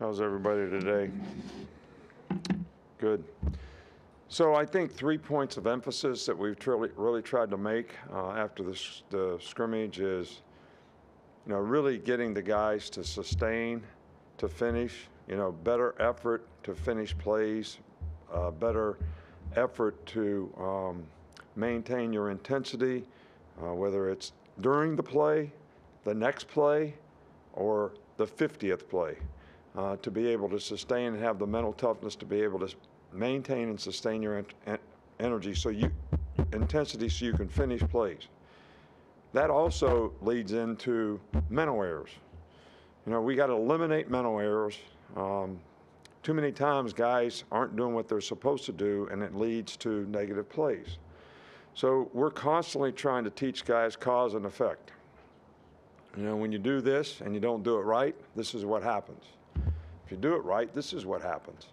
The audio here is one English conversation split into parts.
How's everybody today? Good. So I think 3 points of emphasis that we've really tried to make after the scrimmage is, really getting the guys to sustain, to finish, better effort to finish plays, better effort to maintain your intensity, whether it's during the play, the next play, or the 50th play, to be able to sustain and have the mental toughness to be able to maintain and sustain your intensity so you can finish plays. That also leads into mental errors. We got to eliminate mental errors. Too many times guys aren't doing what they're supposed to do, and it leads to negative plays. So we're constantly trying to teach guys cause and effect. When you do this and you don't do it right, this is what happens. If you do it right, this is what happens.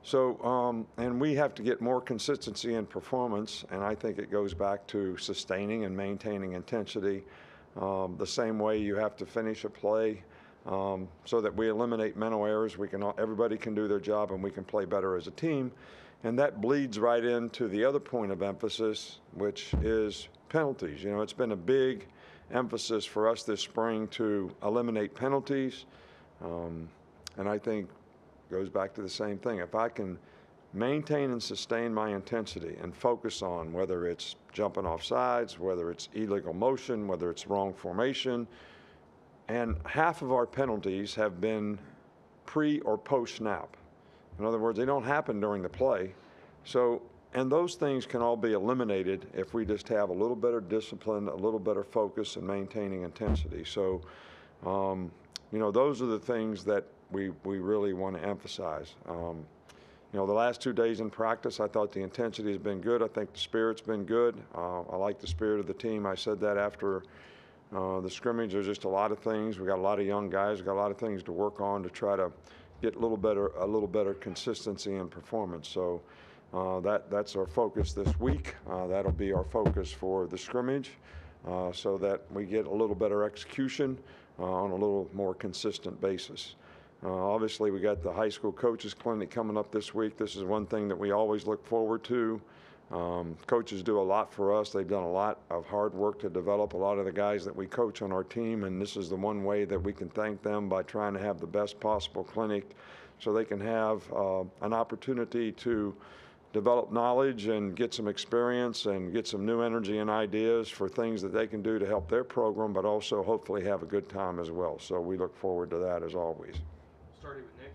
So, and we have to get more consistency in performance, and I think it goes back to sustaining and maintaining intensity. The same way you have to finish a play so that we eliminate mental errors. Everybody can do their job, and we can play better as a team. And that bleeds right into the other point of emphasis, which is penalties. It's been a big emphasis for us this spring to eliminate penalties, and I think goes back to the same thing. If I can maintain and sustain my intensity and focus on whether it's jumping off sides, whether it's illegal motion, whether it's wrong formation, and half of our penalties have been pre or post snap. In other words, they don't happen during the play. And those things can all be eliminated if we just have a little better discipline, a little better focus, and maintaining intensity. So, those are the things that we really want to emphasize. The last 2 days in practice, I thought the intensity has been good. I think the spirit's been good. I like the spirit of the team. I said that after the scrimmage. There's just a lot of things. We got a lot of young guys. We got a lot of things to work on to try to get a little better consistency in performance. So that's our focus this week. That'll be our focus for the scrimmage, so that we get a little better execution on a little more consistent basis. Obviously, we got the high school coaches clinic coming up this week. This is one thing that we always look forward to. Coaches do a lot for us. They've done a lot of hard work to develop a lot of the guys that we coach on our team, and this is the one way that we can thank them by trying to have the best possible clinic so they can have an opportunity to develop knowledge and get some experience and get some new energy and ideas for things that they can do to help their program, but also hopefully have a good time as well. So we look forward to that as always. Starting with Nick.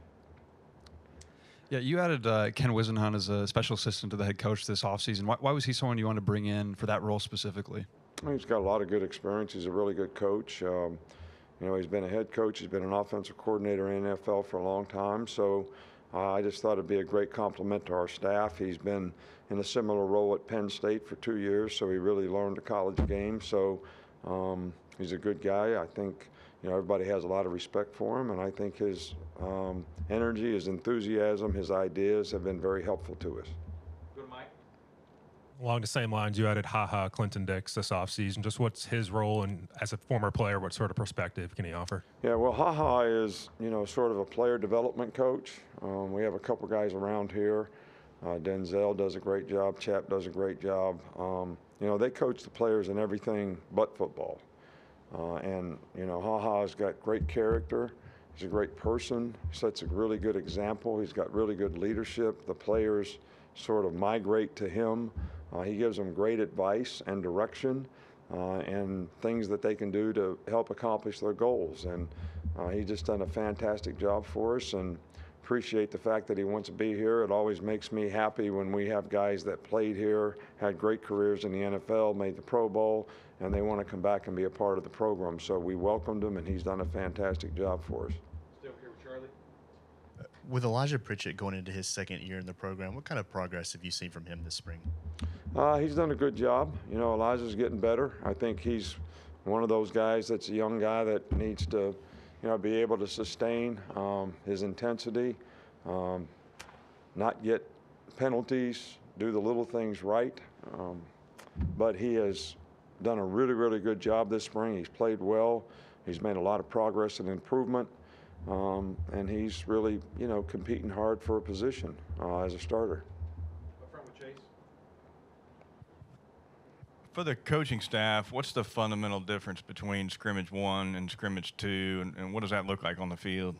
Yeah, you added Ken Wisenhunt as a special assistant to the head coach this offseason. Why was he someone you wanted to bring in for that role specifically? He's got a lot of good experience. He's a really good coach. He's been a head coach. He's been an offensive coordinator in the NFL for a long time. So I just thought it'd be a great compliment to our staff. He's been in a similar role at Penn State for 2 years, so he really learned the college game. So he's a good guy. I think everybody has a lot of respect for him, and I think his energy, his enthusiasm, his ideas have been very helpful to us. Good, Mike. Along the same lines, you added Clinton Dix this offseason. Just what's his role, and as a former player, what sort of perspective can he offer? Yeah, well, is, sort of a player development coach. We have a couple guys around here. Denzel does a great job. Chap does a great job. They coach the players in everything but football. And has got great character. He's a great person. He sets a really good example. He's got really good leadership. The players sort of migrate to him. He gives them great advice and direction and things that they can do to help accomplish their goals. And he's just done a fantastic job for us, and appreciate the fact that he wants to be here. It always makes me happy when we have guys that played here, had great careers in the NFL, made the Pro Bowl, and they want to come back and be a part of the program. So we welcomed him, and he's done a fantastic job for us. Still here with Charlie. With Elijah Pritchett going into his second year in the program, what kind of progress have you seen from him this spring? He's done a good job. Elijah's getting better. I think he's one of those guys that's a young guy that needs to be able to sustain his intensity, not get penalties, do the little things right. But he has done a really, really good job this spring. He's played well. He's made a lot of progress and improvement. and he's really, competing hard for a position as a starter. Up front with Chase. For the coaching staff, what's the fundamental difference between scrimmage 1 and scrimmage 2, and what does that look like on the field?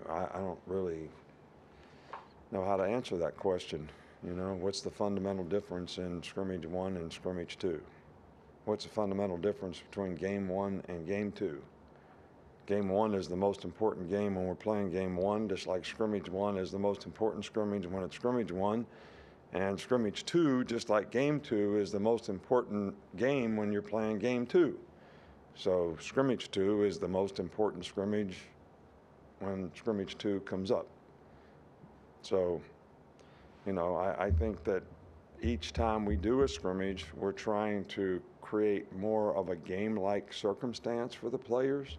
I don't really know how to answer that question. What's the fundamental difference in scrimmage 1 and scrimmage 2? What's the fundamental difference between game 1 and game 2? Game 1 is the most important game when we're playing game 1, just like scrimmage 1 is the most important scrimmage when it's scrimmage 1. And scrimmage 2, just like game 2, is the most important game when you're playing game 2. So scrimmage 2 is the most important scrimmage when scrimmage 2 comes up. So, I think that each time we do a scrimmage, we're trying to create more of a game-like circumstance for the players.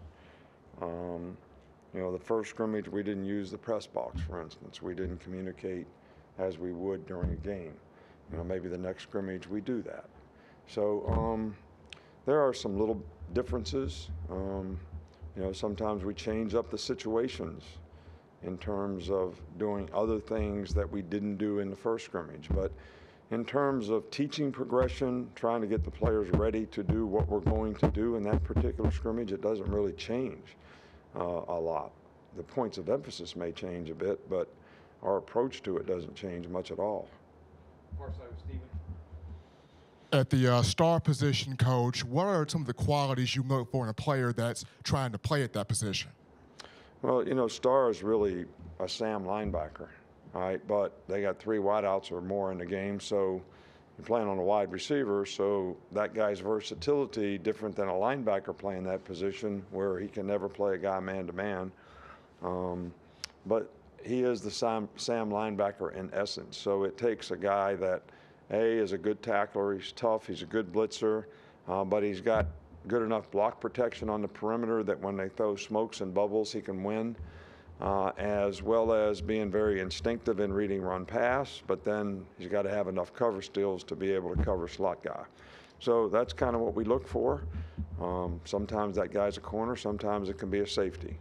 The first scrimmage, we didn't use the press box, for instance. We didn't communicate as we would during a game. Maybe the next scrimmage we do that. So there are some little differences. Sometimes we change up the situations in terms of doing other things that we didn't do in the first scrimmage. But in terms of teaching progression, trying to get the players ready to do what we're going to do in that particular scrimmage, it doesn't really change a lot. The points of emphasis may change a bit, but our approach to it doesn't change much at all. Far side with Steven. At the star position, Coach, what are some of the qualities you look for in a player that's trying to play at that position? Well, star is really a Sam linebacker, all right? But they got 3 wideouts or more in the game, so you're playing on a wide receiver, so that guy's versatility different than a linebacker playing that position where he can never play a guy man-to-man. But he is the Sam linebacker in essence, so it takes a guy that is a good tackler, he's tough, he's a good blitzer, but he's got good enough block protection on the perimeter that when they throw smokes and bubbles, he can win, as well as being very instinctive in reading run pass, but then he's got to have enough cover skills to be able to cover slot guy. So that's kind of what we look for. Sometimes that guy's a corner, sometimes it can be a safety.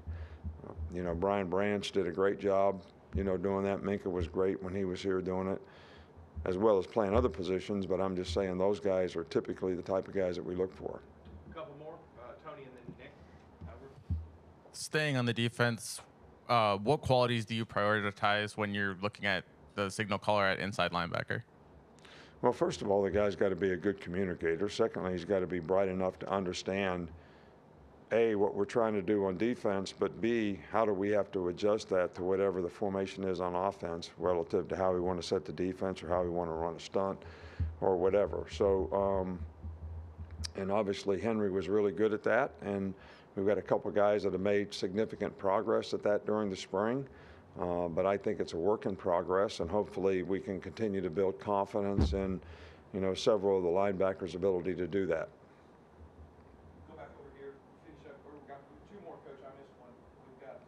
Brian Branch did a great job, doing that. Minka was great when he was here doing it, as well as playing other positions, but I'm just saying those guys are typically the type of guys that we look for. A couple more, Tony and then Nick. Staying on the defense, what qualities do you prioritize when you're looking at the signal caller at inside linebacker? Well, first of all, the guy's got to be a good communicator. Secondly, he's got to be bright enough to understand, A, what we're trying to do on defense, but B, how do we have to adjust that to whatever the formation is on offense relative to how we want to set the defense or how we want to run a stunt or whatever. So, and obviously Henry was really good at that, and we've got a couple guys that have made significant progress at that during the spring. But I think it's a work in progress, and hopefully we can continue to build confidence in, several of the linebackers' ability to do that. Go back over here, finish up. We've got 2 more, Coach. I missed one. We've got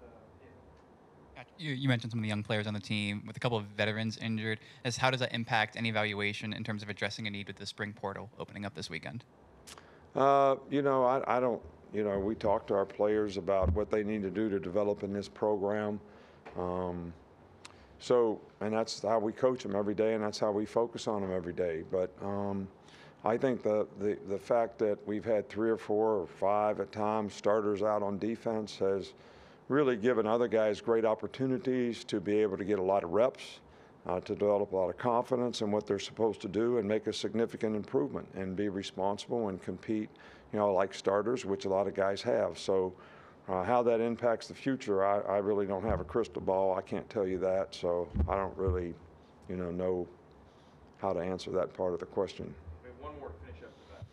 Nick. You mentioned some of the young players on the team with a couple of veterans injured. How does that impact any evaluation in terms of addressing a need with the spring portal opening up this weekend? I don't, we talk to our players about what they need to do to develop in this program. And that's how we coach them every day, and that's how we focus on them every day. But I think the fact that we've had 3 or 4 or 5 at times starters out on defense has really given other guys great opportunities to be able to get a lot of reps, to develop a lot of confidence in what they're supposed to do and make a significant improvement and be responsible and compete, like starters, which a lot of guys have. So how that impacts the future, I really don't have a crystal ball. I can't tell you that, so I don't really, know how to answer that part of the question. We have one more to finish up with that.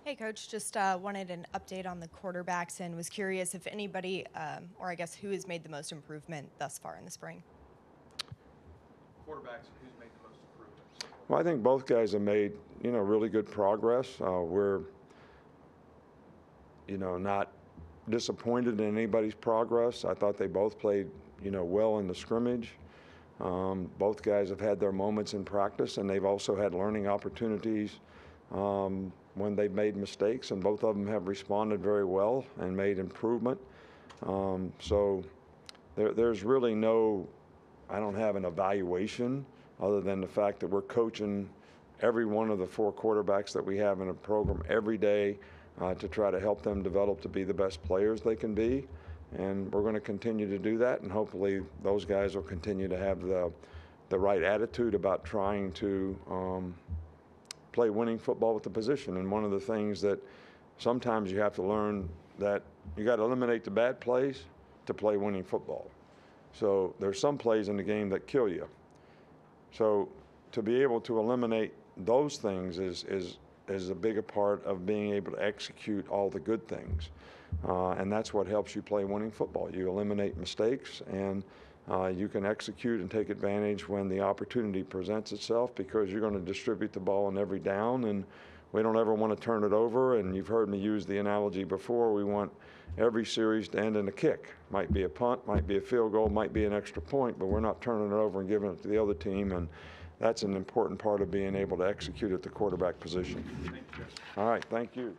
Hey, Coach, just wanted an update on the quarterbacks and was curious if anybody, or I guess who has made the most improvement thus far in the spring? Quarterbacks and who's made the most improvements? Well, I think both guys have made, really good progress. We're, not disappointed in anybody's progress. I thought they both played, well in the scrimmage. Both guys have had their moments in practice, and they've also had learning opportunities, when they've made mistakes, and both of them have responded very well and made improvement. So there's really no, I don't have an evaluation other than the fact that we're coaching every one of the 4 quarterbacks that we have in a program every day to try to help them develop to be the best players they can be. And we're going to continue to do that, and hopefully those guys will continue to have the right attitude about trying to play winning football with the position. And one of the things that sometimes you have to learn that you got to eliminate the bad plays to play winning football. So there's some plays in the game that kill you. So to be able to eliminate those things is a bigger part of being able to execute all the good things. And that's what helps you play winning football. You eliminate mistakes, and you can execute and take advantage when the opportunity presents itself, because you're going to distribute the ball in every down, and we don't ever want to turn it over. And you've heard me use the analogy before. We want every series to end in a kick. Might be a punt, might be a field goal, might be an extra point, but we're not turning it over and giving it to the other team. And that's an important part of being able to execute at the quarterback position. All right, thank you.